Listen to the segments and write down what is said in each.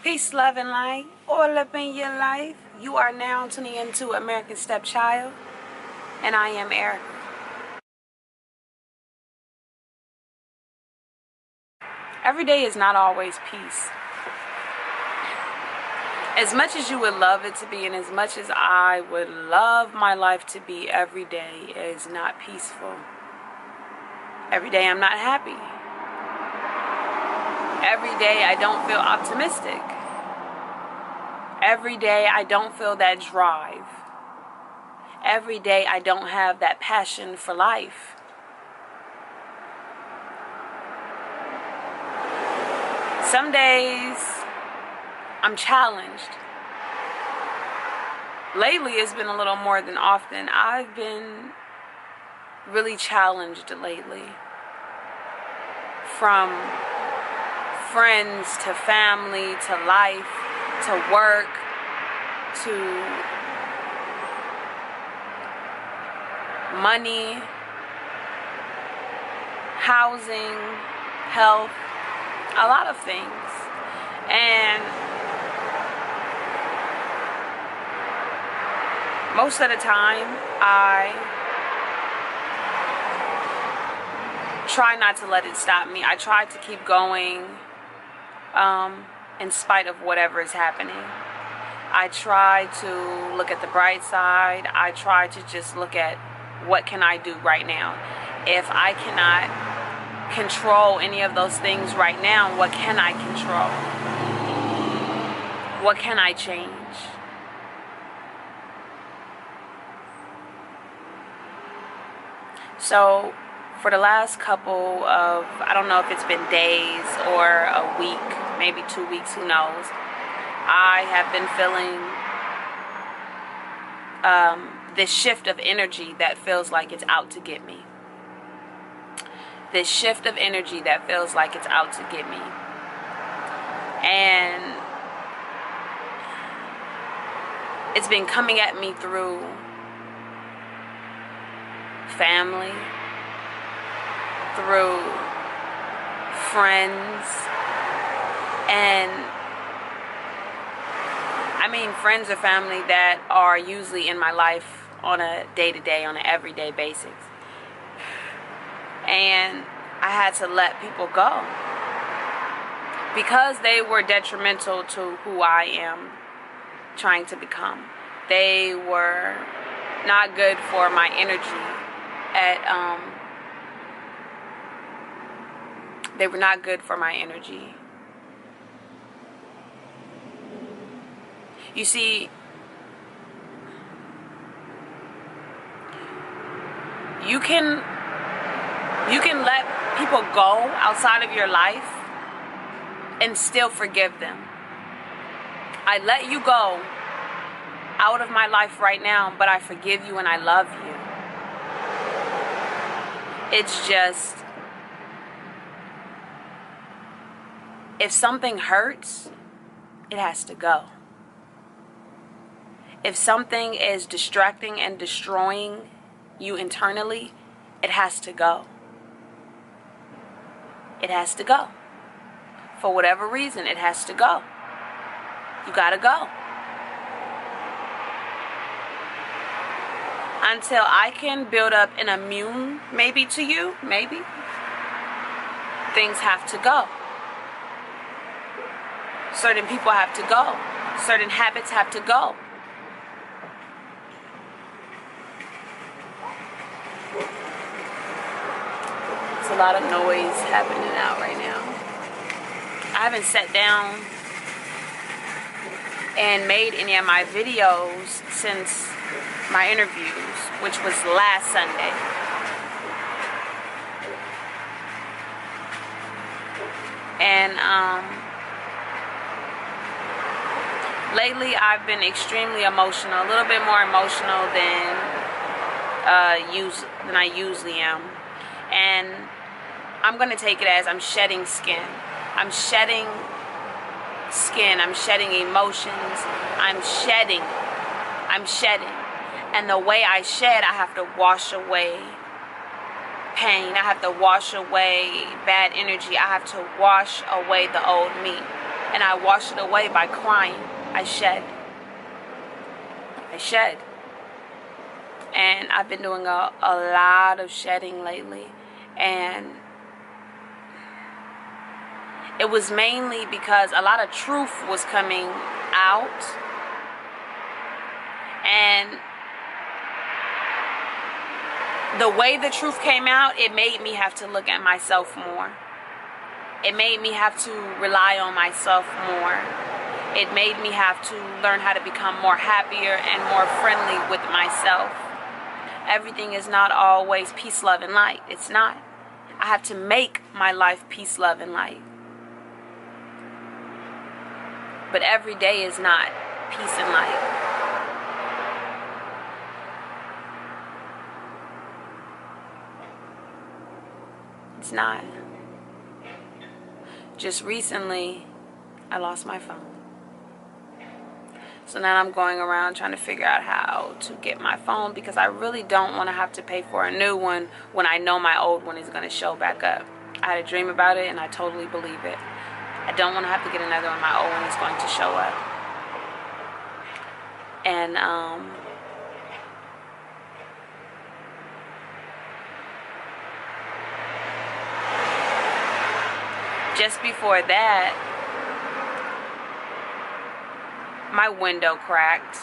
Peace, love, and light all up in your life. You are now tuning into American Stepchild, and I am Erica. Every day is not always peace. As much as you would love it to be, and as much as I would love my life to be, every day is not peaceful. Every day I'm not happy. Every day I don't feel optimistic. Every day I don't feel that drive. Every day I don't have that passion for life. Some days I'm challenged. Lately it's been a little more than often. I've been really challenged lately. From friends to family to life to work to money, housing, health, a lot of things. And most of the time I try not to let it stop me. I try to keep going in spite of whatever is happening. I try to look at the bright side. I try to just look at what can I do right now. If I cannot control any of those things right now, what can I control? What can I change? So for the last couple of, I don't know if it's been days or a week, maybe 2 weeks, who knows, I have been feeling this shift of energy that feels like it's out to get me. This shift of energy that feels like it's out to get me. And it's been coming at me through family, through friends, and I mean friends or family that are usually in my life on a day-to-day, on an everyday basis. And I had to let people go because they were detrimental to who I am trying to become. They were not good for my energy they were not good for my energy. You see, you can let people go outside of your life and still forgive them. I let you go out of my life right now, but I forgive you and I love you. It's just, if something hurts, it has to go. If something is distracting and destroying you internally, it has to go. It has to go. For whatever reason, it has to go. You gotta go. Until I can build up an immune, maybe to you, maybe, things have to go. Certain people have to go. Certain habits have to go. There's a lot of noise happening out right now. I haven't sat down and made any of my videos since my interviews, which was last Sunday. And lately I've been extremely emotional, a little bit more emotional than I usually am. And I'm going to take it as I'm shedding skin. I'm shedding skin. I'm shedding emotions. I'm shedding. And the way I shed, I have to wash away pain. I have to wash away bad energy. I have to wash away the old me. and I washed it away by crying. I shed. And I've been doing a lot of shedding lately, and it was mainly because a lot of truth was coming out, and the way the truth came out, it made me have to look at myself more. It made me have to rely on myself more. It made me have to learn how to become more happier and more friendly with myself. Everything is not always peace, love, and light. It's not. I have to make my life peace, love, and light. But every day is not peace and light. It's not. Just recently, I lost my phone. So now I'm going around trying to figure out how to get my phone, because I really don't want to have to pay for a new one when I know my old one is going to show back up. I had a dream about it, and I totally believe it. I don't want to have to get another one. My old one is going to show up. And just before that, my window cracked,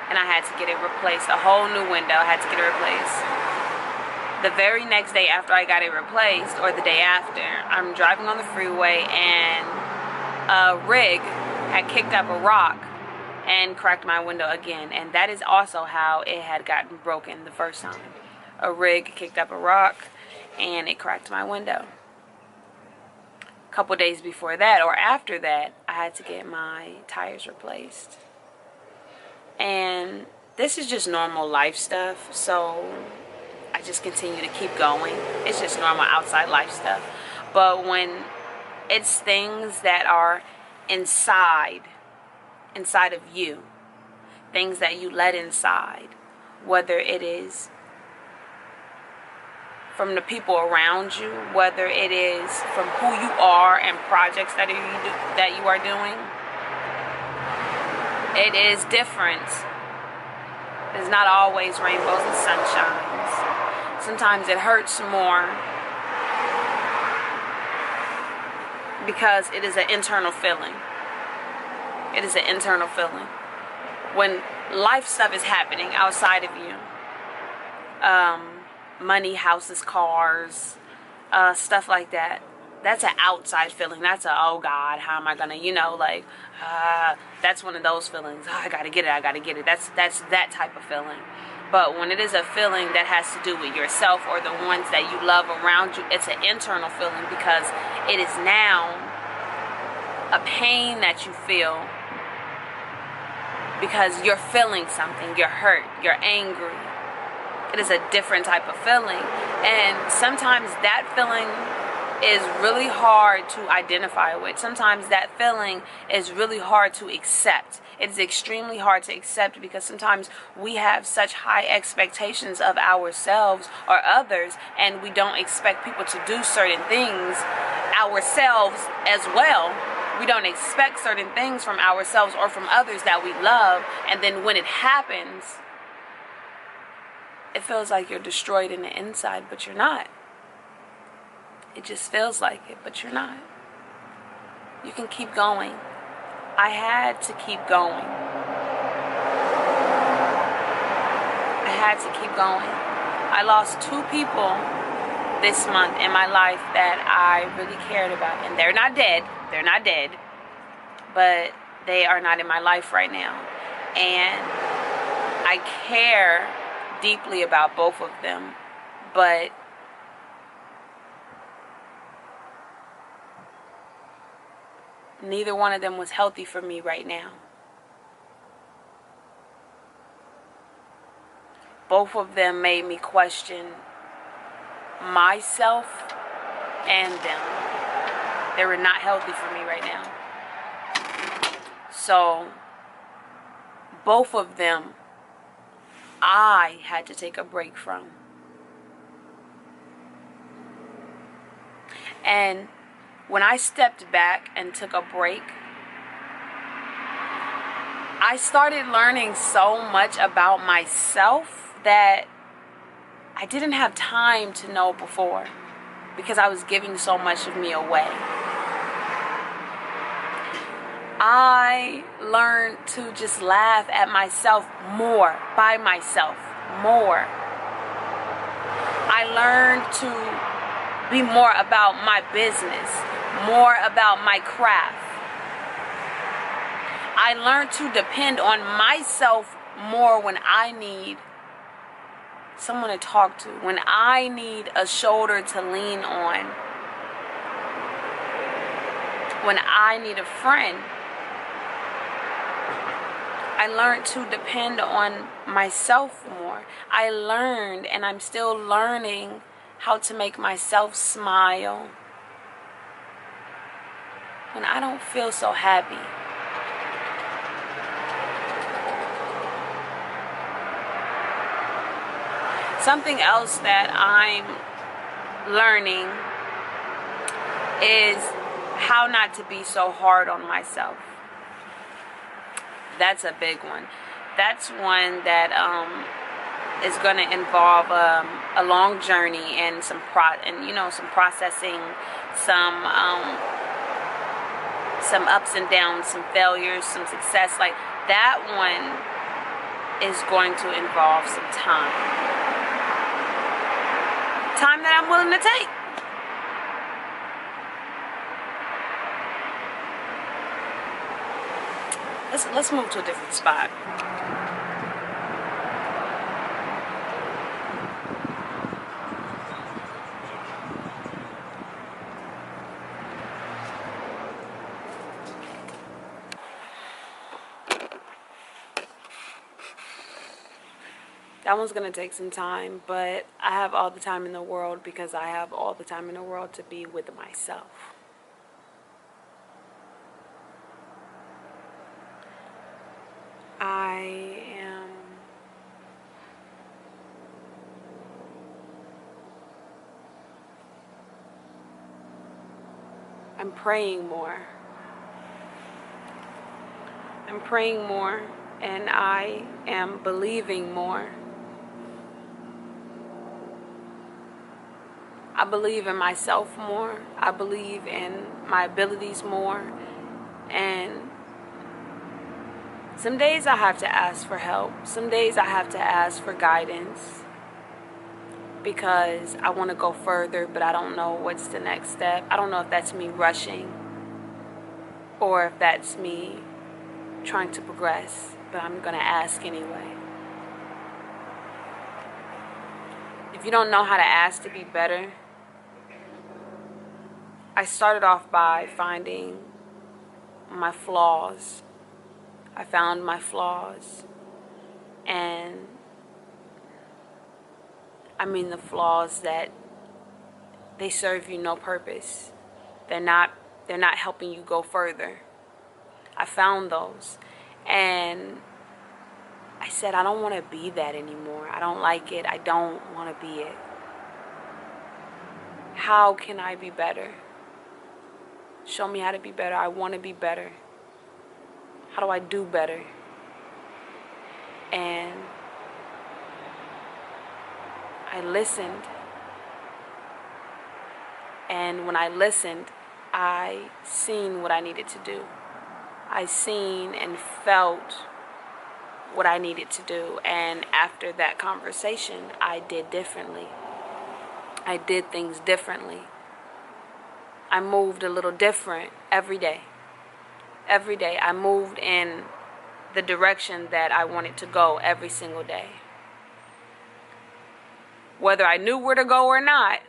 and I had to get it replaced. A whole new window. I had to get it replaced. The very next day after I got it replaced, or the day after, I'm driving on the freeway, and a rig had kicked up a rock and cracked my window again. And that is also how it had gotten broken the first time. A rig kicked up a rock and it cracked my window. A couple days before that, or after that, I had to get my tires replaced. And this is just normal life stuff, so I just continue to keep going. It's just normal outside life stuff. But when it's things that are inside of you, things that you let inside, whether it is from the people around you, whether it is from who you are and projects that you are doing, it is different. It's not always rainbows and sunshines. Sometimes it hurts more because it is an internal feeling. It is an internal feeling. When life stuff is happening outside of you, money, houses, cars, stuff like that, that's an outside feeling. That's a, oh God, how am I gonna, that's one of those feelings. Oh, I gotta get it. That's that type of feeling. But when it is a feeling that has to do with yourself or the ones that you love around you, it's an internal feeling, because it is now a pain that you feel because you're feeling something. You're hurt, you're angry. It is a different type of feeling. And sometimes that feeling is really hard to identify with. Sometimes that feeling is really hard to accept. It's extremely hard to accept, because sometimes we have such high expectations of ourselves or others, and we don't expect people to do certain things ourselves as well. We don't expect certain things from ourselves or from others that we love, and then when it happens, it feels like you're destroyed in the inside, but you're not. It just feels like it, but you're not. You can keep going. I had to keep going. I lost 2 people this month in my life that I really cared about. And they're not dead. But they are not in my life right now. And I care deeply about both of them. But neither one of them was healthy for me right now. Both of them made me question myself and them. They were not healthy for me right now. So, both of them, I had to take a break from. And when I stepped back and took a break, I started learning so much about myself that I didn't have time to know before, because I was giving so much of me away. I learned to just laugh at myself more, by myself more. I learned to be more about my business, more about my craft. I learned to depend on myself more when I need someone to talk to, when I need a shoulder to lean on, when I need a friend. I learned to depend on myself more. I learned, and I'm still learning, how to make myself smile when I don't feel so happy. Something else that I'm learning is how not to be so hard on myself. That's a big one. That's one that is going to involve a long journey and some processing, some ups and downs, some failures, some success. Like that one is going to involve some time that I'm willing to take. Let's move to a different spot. That one's going to take some time, but I have all the time in the world because I have all the time in the world to be with myself. I'm praying more. I'm praying more, and I am believing more. I believe in myself more. I believe in my abilities more. And some days I have to ask for help. Some days I have to ask for guidance because I want to go further, but I don't know what's the next step. I don't know if that's me rushing or if that's me trying to progress, but I'm going to ask anyway. If you don't know how to ask to be better, I started off by finding my flaws. I found my flaws, and I mean the flaws that they serve you no purpose. They're not helping you go further. I found those, and I said, I don't want to be that anymore. I don't like it. I don't want to be it. How can I be better? Show me how to be better. I want to be better. How do I do better? And I listened. And when I listened, I seen what I needed to do. I seen and felt what I needed to do. And after that conversation, I did differently. I did things differently. I moved a little different every day. Every day I moved in the direction that I wanted to go every single day. Whether I knew where to go or not,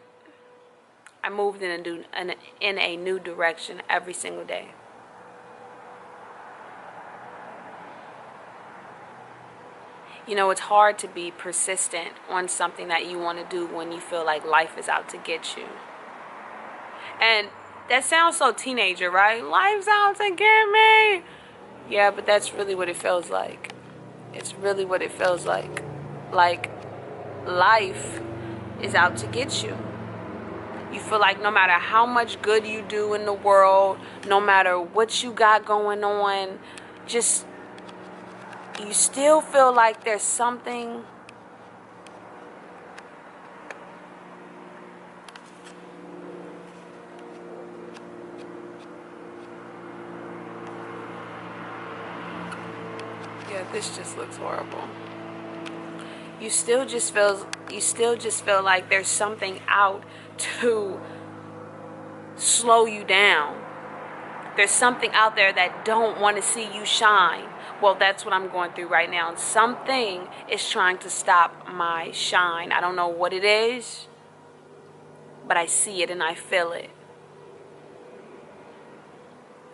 I moved in a new direction every single day. You know, it's hard to be persistent on something that you want to do when you feel like life is out to get you. And that sounds so teenager, right? Life's out to get me. Yeah, but that's really what it feels like. It's really what it feels like. Like life is out to get you. You feel like no matter how much good you do in the world, no matter what you got going on, just you still feel like there's something this just looks horrible. You still just feel like there's something out to slow you down. There's something out there that don't want to see you shine. Well, that's what I'm going through right now. Something is trying to stop my shine. I don't know what it is, but I see it and I feel it.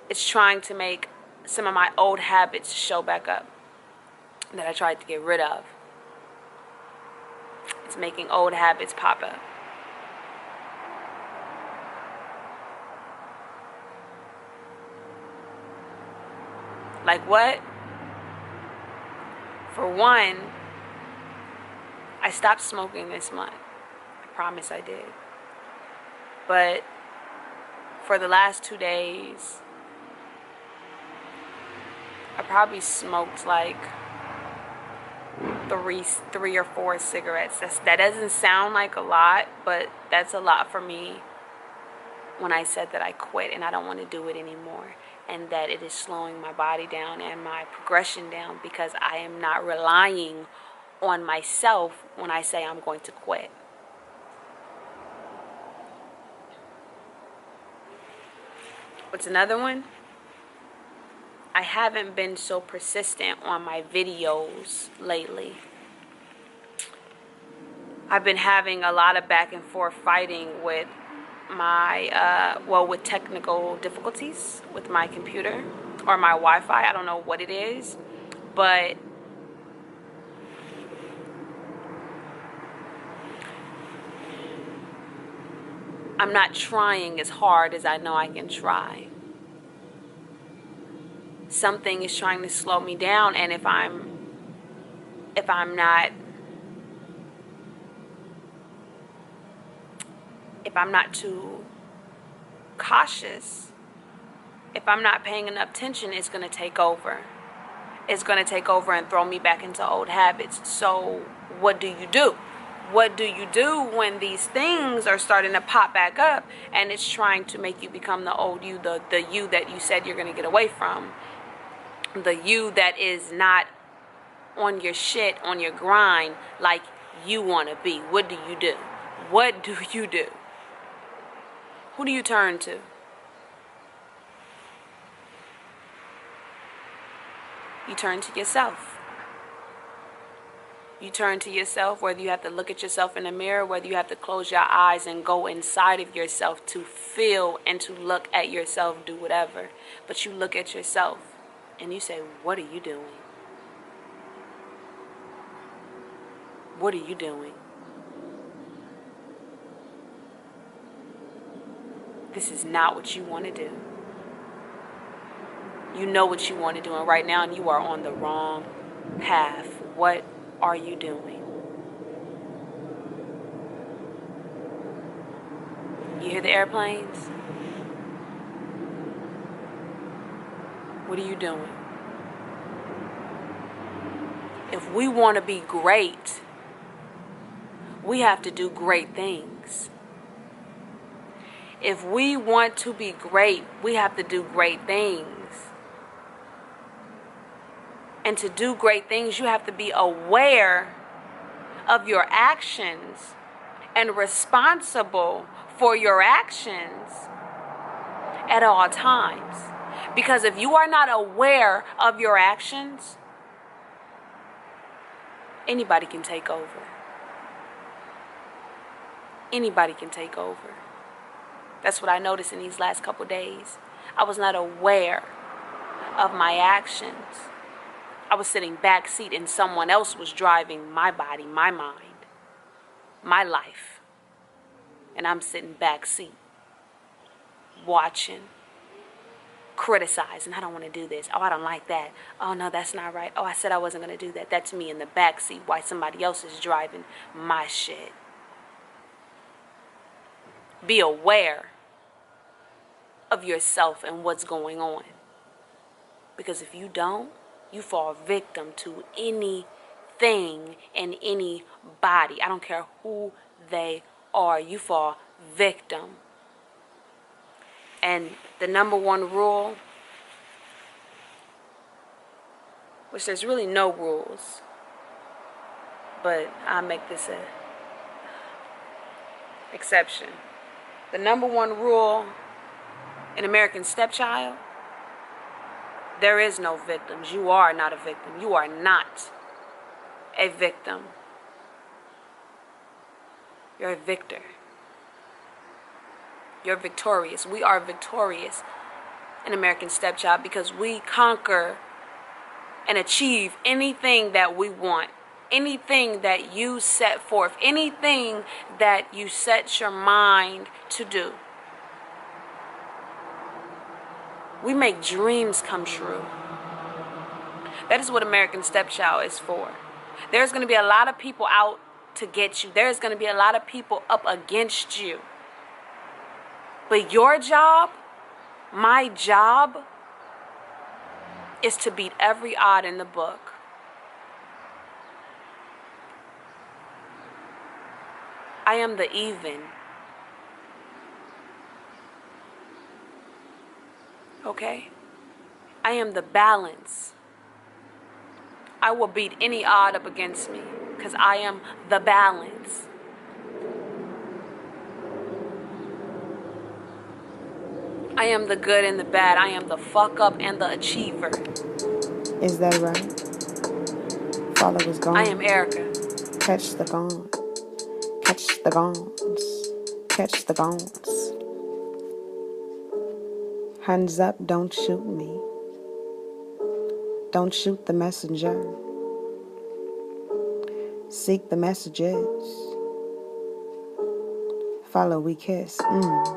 It's trying to make some of my old habits show back up that I tried to get rid of. It's making old habits pop up. Like what? For one, I stopped smoking this month. I promise I did. But for the last 2 days, I probably smoked like three or four cigarettes. That doesn't sound like a lot, but that's a lot for me when I said that I quit and I don't want to do it anymore, and that it is slowing my body down and my progression down because I am not relying on myself when I say I'm going to quit. What's another one? I haven't been so persistent on my videos lately. I've been having a lot of back and forth fighting with my, with technical difficulties with my computer or my Wi-Fi. I don't know what it is, but I'm not trying as hard as I know I can try. Something is trying to slow me down, and if I'm not too cautious, if I'm not paying enough attention, it's going to take over. It's going to take over and throw me back into old habits. So what do you do? What do you do when these things are starting to pop back up and it's trying to make you become the old you, the you that you said you're going to get away from? The you that is not on your shit, on your grind like you want to be. What do you do? What do you do? Who do you turn to? You turn to yourself. You turn to yourself, whether you have to look at yourself in the mirror, whether you have to close your eyes and go inside of yourself to feel and to look at yourself, do whatever. But you look at yourself and you say, what are you doing? What are you doing? This is not what you want to do. You know what you want to do, and right now you are on the wrong path. What are you doing? You hear the airplanes? What are you doing? If we want to be great, we have to do great things. If we want to be great, we have to do great things. And to do great things, you have to be aware of your actions and responsible for your actions at all times. Because if you are not aware of your actions, anybody can take over. Anybody can take over. That's what I noticed in these last couple days. I was not aware of my actions. I was sitting backseat and someone else was driving my body, my mind, my life. And I'm sitting backseat, watching, criticizing. I don't want to do this. Oh, I don't like that. Oh, no, that's not right. Oh, I said I wasn't going to do that. That's me in the backseat while somebody else is driving my shit. Be aware of yourself and what's going on. Because if you don't, you fall victim to anything and anybody. I don't care who they are. You fall victim. And the number one rule, which there's really no rules, but I'll make this a exception. The number one rule in American Stepchild, there is no victims. You are not a victim. You are not a victim. You're a victor. You're victorious. We are victorious in American Stepchild because we conquer and achieve anything that we want. Anything that you set forth. Anything that you set your mind to do. We make dreams come true. That is what American Stepchild is for. There's going to be a lot of people out to get you. There's going to be a lot of people up against you. But your job, my job, is to beat every odd in the book. I am the even. Okay? I am the balance. I will beat any odd up against me because I am the balance. I am the good and the bad. I am the fuck up and the achiever. Is that right? Followers gone. I am Erica. Catch the gone. Catch the gones. Catch the gones. Hands up, don't shoot me. Don't shoot the messenger. Seek the messages. Follow, we kiss.